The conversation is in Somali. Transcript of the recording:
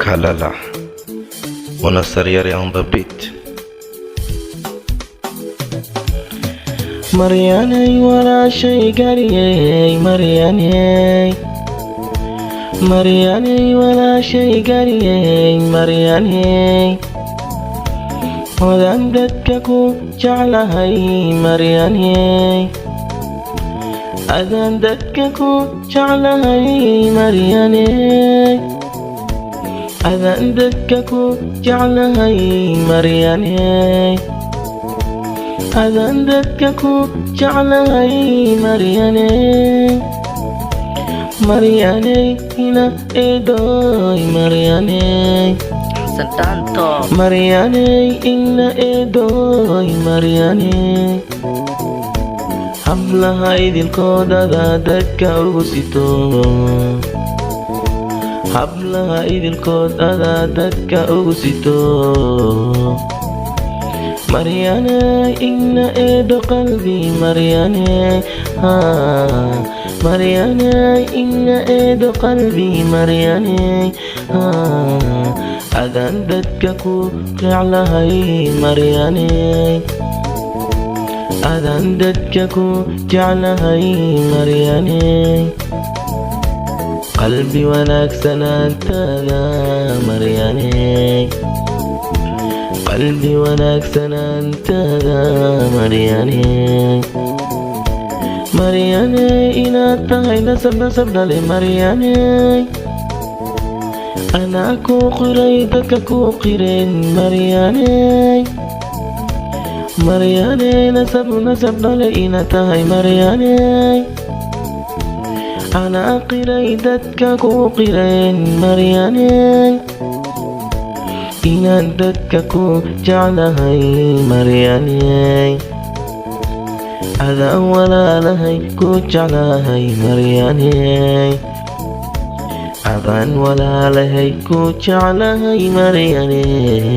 Kalala, Monasterieri on the beat. Marianey walaashay gariyey Marianey walaashay gariyey Marianey wadaan dadka ku jeclahay Marianey adaan dadka ku jeclahay Marianey adaan dadka ku jeclahay Marianey adaan dadka ku jeclahay Marianey ina eedoy Marianey ina eedoy Marianey hablaha idilkoodada dadka ugu sito hablaha idilkoodada dadka ugu sito Marianey ina eedo qalbi Marianey Marianey ina eedo qalbi Marianey adaan dadka ku jeclahay Marianey adaan dadka ku jeclahay Marianey qalbi wanaagsanaantada Marianey qalbi wanaagsanaantada Marianey inaad tahay nasab dhale Marianey anaa ku qiray dadka ku qireen Marianey nasab dhale inaad tahay Marianey anaa qiray dadka ku qireen Marianey inaan dadka ku jeclahay Marianey adaan walaalahay ku jeclahay Marianey adaan walaalahay ku jeclahay Marianey